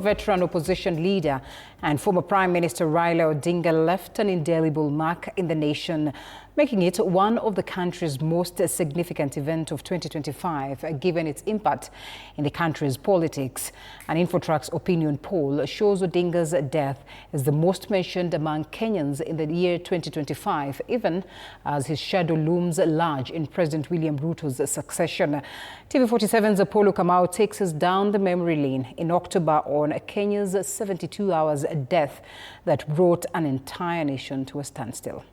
Veteran opposition leader and former Prime Minister Raila Odinga left an indelible mark in the nation, making it one of the country's most significant events of 2025, given its impact in the country's politics. An InfoTrack's opinion poll shows Odinga's death is the most mentioned among Kenyans in the year 2025, even as his shadow looms large in President William Ruto's succession. TV47's Apollo Kamau takes us down the memory lane in October on Kenya's 72 hours death that brought an entire nation to a standstill.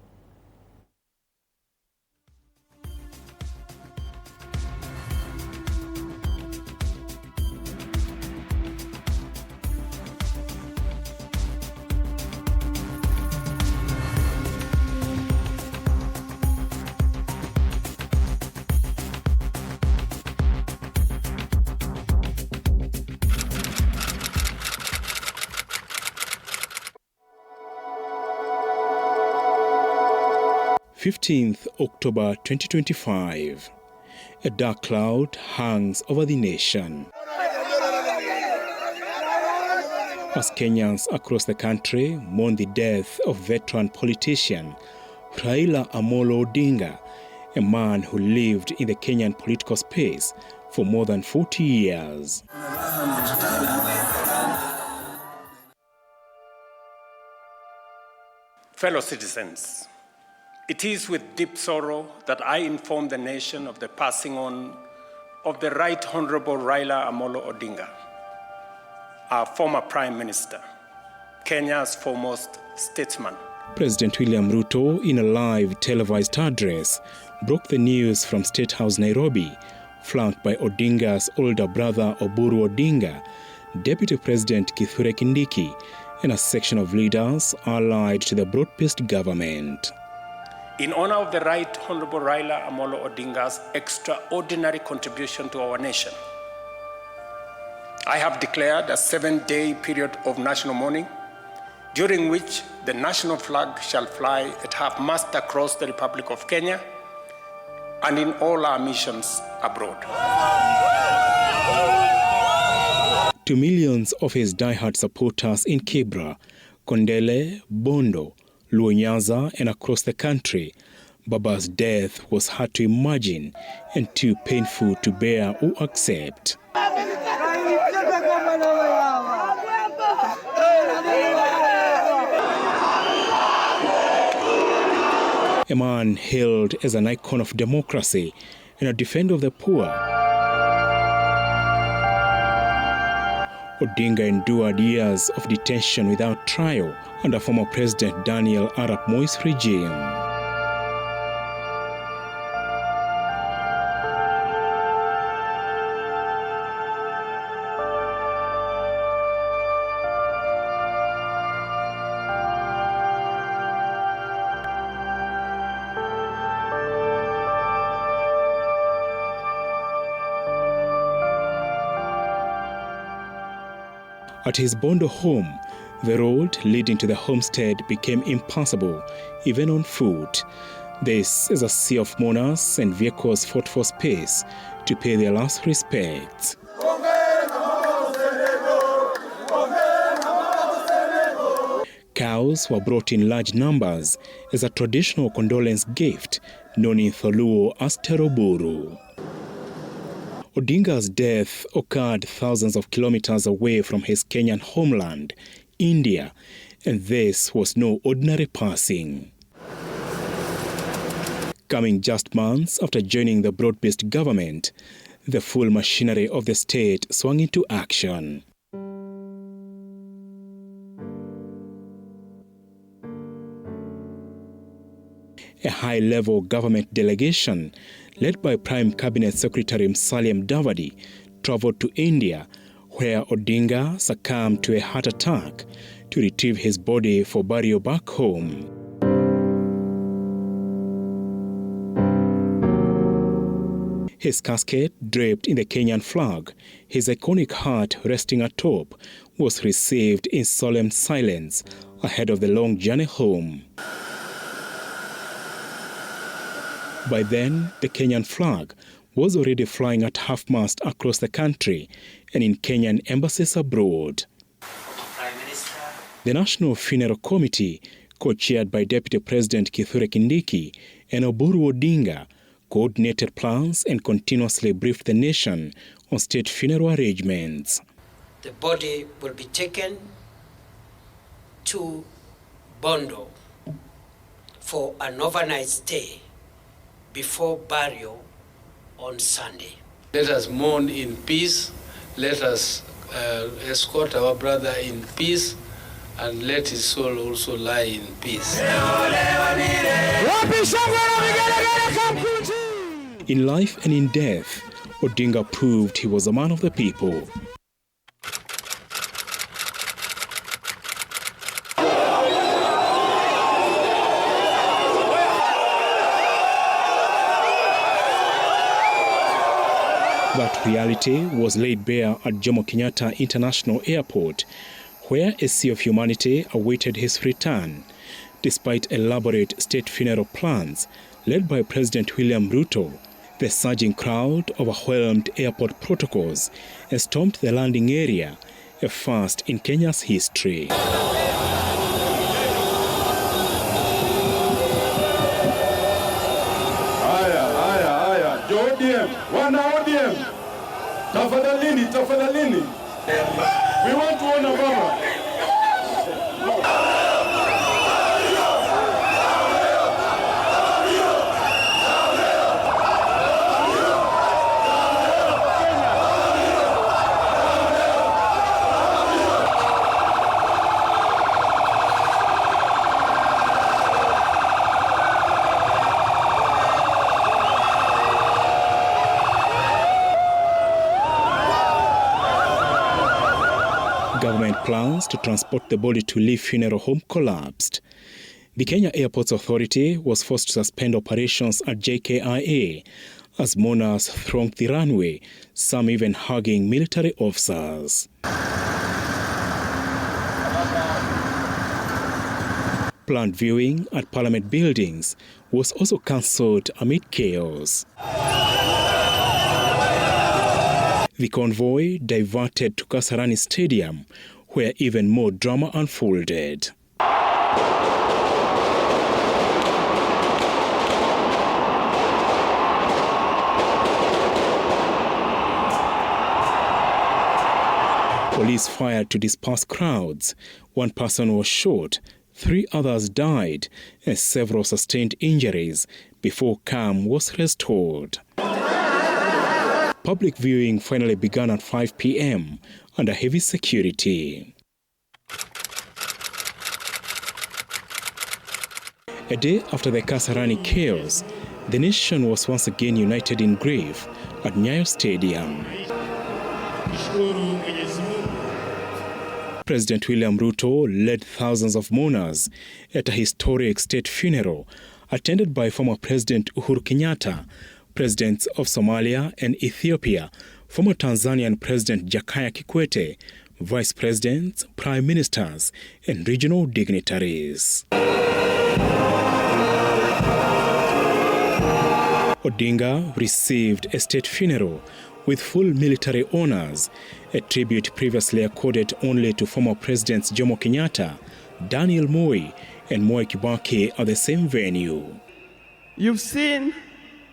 October 2025. A dark cloud hangs over the nation as Kenyans across the country mourn the death of veteran politician Raila Odinga, a man who lived in the Kenyan political space for more than 40 years. Fellow citizens, it is with deep sorrow that I inform the nation of the passing on of the Right Honorable Raila Odinga, our former Prime Minister, Kenya's foremost statesman. President William Ruto, in a live televised address, broke the news from State House, Nairobi, flanked by Odinga's older brother Oburu Odinga, Deputy President Kithure Kindiki, and a section of leaders allied to the broad-based government. In honor of the Right Honorable Raila Odinga's extraordinary contribution to our nation, I have declared a 7-day period of national mourning, during which the national flag shall fly at half-mast across the Republic of Kenya and in all our missions abroad. To millions of his diehard supporters in Kibra, Kondele, Bondo, Luo Nyanza, and across the country, Baba's death was hard to imagine and too painful to bear or accept. A man hailed as an icon of democracy and a defender of the poor, Odinga endured years of detention without trial under former President Daniel Arap Moi's regime. At his Bondo home, the road leading to the homestead became impassable, even on foot. This is a sea of mourners, and vehicles fought for space to pay their last respects. Cows were brought in large numbers as a traditional condolence gift known in Tholuo as Teroburu. Odinga's death occurred thousands of kilometers away from his Kenyan homeland, India, and this was no ordinary passing. Coming just months after joining the broad-based government, the full machinery of the state swung into action. A high-level government delegation led by Prime Cabinet Secretary Musalia Mudavadi traveled to India, where Odinga succumbed to a heart attack, to retrieve his body for burial back home. His casket, draped in the Kenyan flag, his iconic heart resting atop, was received in solemn silence ahead of the long journey home. By then, the Kenyan flag was already flying at half-mast across the country and in Kenyan embassies abroad. The National Funeral Committee, co-chaired by Deputy President Kithure Kindiki and Oburu Odinga, coordinated plans and continuously briefed the nation on state funeral arrangements. The body will be taken to Bondo for an overnight stay before burial on Sunday. Let us mourn in peace. Let us escort our brother in peace, and let his soul also lie in peace. In life and in death, Odinga proved he was a man of the people. That reality was laid bare at Jomo Kenyatta International Airport, where a sea of humanity awaited his return, despite elaborate state funeral plans led by President William Ruto. The surging crowd overwhelmed airport protocols and stormed the landing area, a first in Kenya's history. Wana ODM, tafadhalini. We want to honor Baba. Government plans to transport the body to Lee Funeral Home collapsed. The Kenya Airports Authority was forced to suspend operations at JKIA as mourners thronged the runway, some even hugging military officers. Planned viewing at Parliament buildings was also cancelled amid chaos. The convoy diverted to Kasarani Stadium, where even more drama unfolded. Police fired to disperse crowds. One person was shot, 3 others died, and several sustained injuries before calm was restored. Public viewing finally began at 5 p.m. under heavy security. A day after the Kasarani chaos, the nation was once again united in grief at Nyayo Stadium. President William Ruto led thousands of mourners at a historic state funeral attended by former President Uhuru Kenyatta, presidents of Somalia and Ethiopia, former Tanzanian President Jakaya Kikwete, vice presidents, prime ministers, and regional dignitaries. Odinga received a state funeral with full military honors, a tribute previously accorded only to former presidents Jomo Kenyatta, Daniel Moi, and Mwai Kibaki at the same venue. You've seen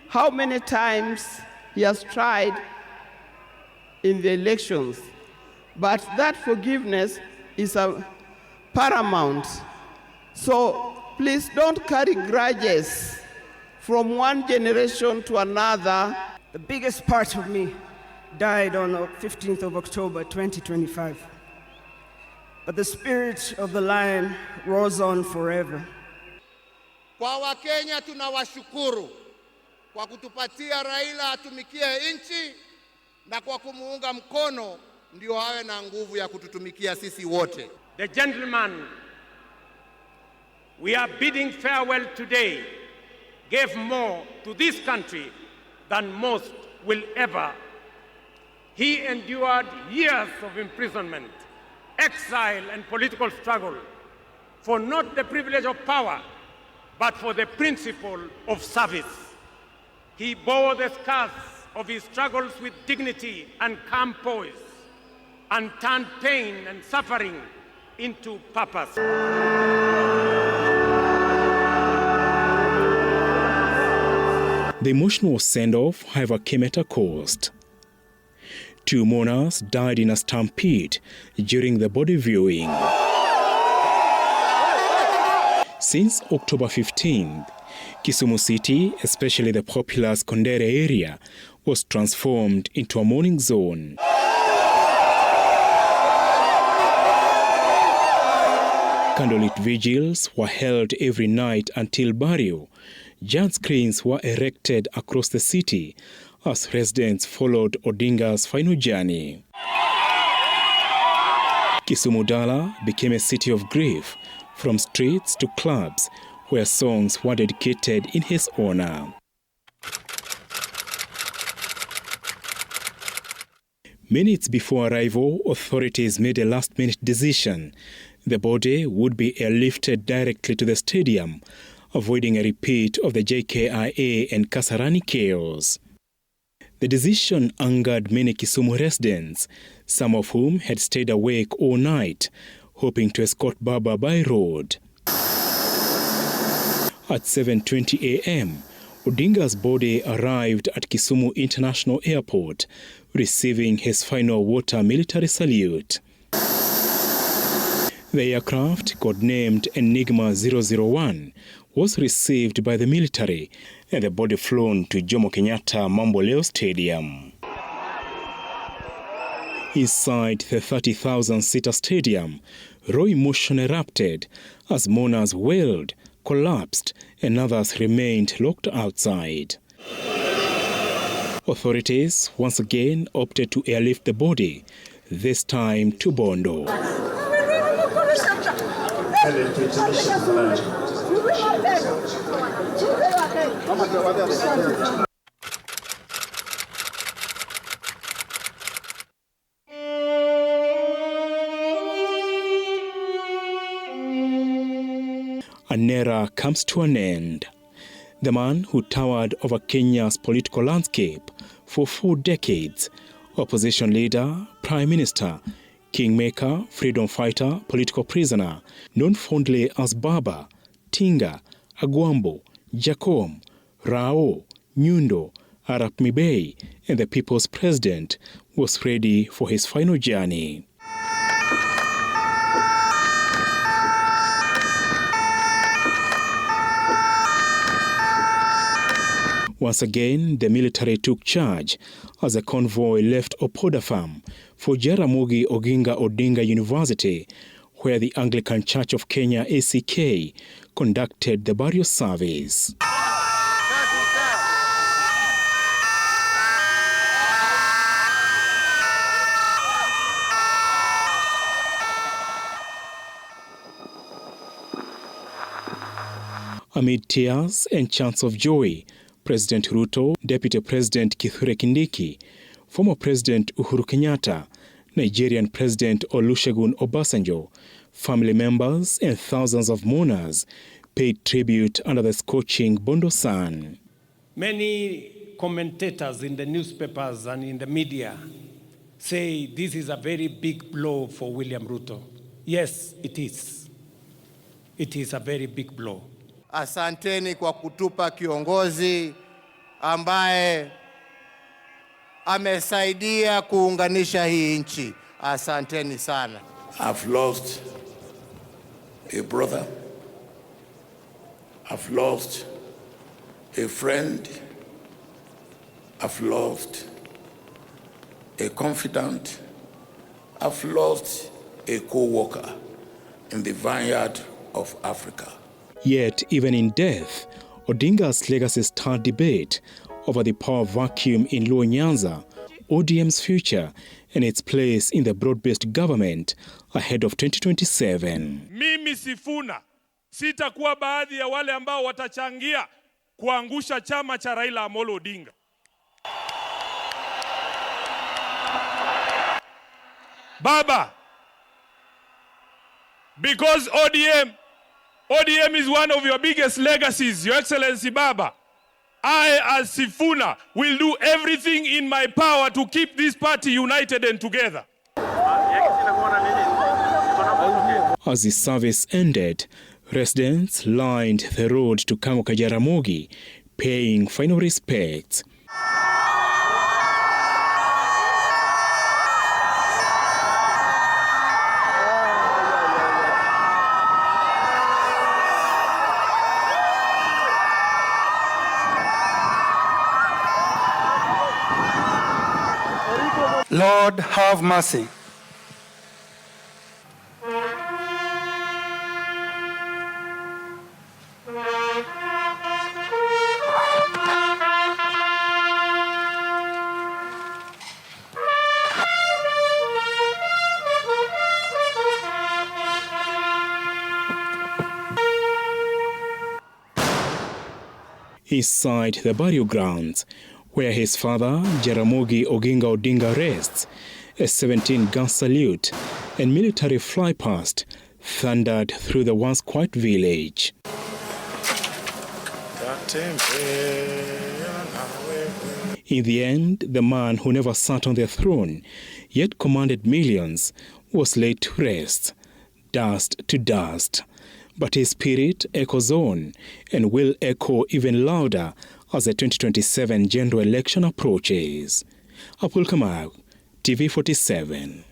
how many times he has tried in the elections, but that forgiveness is paramount. So please don't carry grudges from one generation to another. The biggest part of me died on the 15th of October 2025. But the spirit of the lion rose on forever. Kwa Wakenya tunawashukuru kwa kutupatia Raila atumikie nchi na kwa kumuunga mkono ndio awe na nguvu ya kututumikia sisi wote. The gentleman we are bidding farewell today gave more to this country than most will ever. He endured years of imprisonment, exile, and political struggle for not the privilege of power, but for the principle of service. He bore the scars of his struggles with dignity and calm poise, and turned pain and suffering into purpose. The emotional send-off, however, came at a cost. 2 mourners died in a stampede during the body viewing. Since October 15th, Kisumu City, especially the popular Skondere area, was transformed into a mourning zone. Candlelit vigils were held every night until burial. Giant screens were erected across the city as residents followed Odinga's final journey. Kisumu Dala became a city of grief, from streets to clubs where songs were dedicated in his honor. Minutes before arrival, authorities made a last-minute decision. The body would be airlifted directly to the stadium, avoiding a repeat of the JKIA and Kasarani chaos. The decision angered many Kisumu residents, some of whom had stayed awake all night, hoping to escort Baba by road. At 7:20 a.m., Odinga's body arrived at Kisumu International Airport, receiving his final water military salute. The aircraft, codenamed Enigma 001, was received by the military and the body flown to Jomo Kenyatta Mamboleo Stadium. Inside the 30,000-seater stadium, raw emotion erupted as mourners wailed, collapsed, and others remained locked outside. Authorities once again opted to airlift the body, this time to Bondo. An era comes to an end. The man who towered over Kenya's political landscape for 4 decades, opposition leader, prime minister, kingmaker, freedom fighter, political prisoner, known fondly as Baba, Tinga, Agwambo, Jacom, Rao, Nyundo, Arap Mibei, and the people's president, was ready for his final journey. Once again, the military took charge as a convoy left Opoda Farm for Jaramogi Oginga Odinga University, where the Anglican Church of Kenya ACK conducted the burial service. Amid tears and chants of joy, President Ruto, Deputy President Kithure Kindiki, former President Uhuru Kenyatta, Nigerian President Olusegun Obasanjo, family members and thousands of mourners paid tribute under the scorching Bondo sun. Many commentators in the newspapers and in the media say this is a very big blow for William Ruto. Yes, it is. It is a very big blow. Asanteni kwa kutupa kiongozi ambaye amesaidia kuunganisha hii nchi. Asanteni sana. I've lost a brother. I've lost a friend. I've lost a confidant. I've lost a co-worker in the vineyard of Africa. Yet, even in death, Odinga's legacy stirred debate over the power vacuum in Luo Nyanza, ODM's future, and its place in the broad-based government ahead of 2027. Mimi Sifuna sitakuwa baadhi ya wale ambao watachangia kuangusha chama cha Raila Amolo Odinga. Baba, because ODM is one of your biggest legacies, Your Excellency Baba. I, as Sifuna, will do everything in my power to keep this party united and together. As the service ended, residents lined the road to Kamuka Jaramogi, paying final respects. Lord, have mercy. Inside the burial grounds, where his father, Jaramogi Oginga Odinga, rests, a 17-gun salute and military flypast thundered through the once quiet village. In the end, the man who never sat on the throne, yet commanded millions, was laid to rest, dust to dust. But his spirit echoes on and will echo even louder as the 2027 general election approaches. Abdul Kamau, TV 47.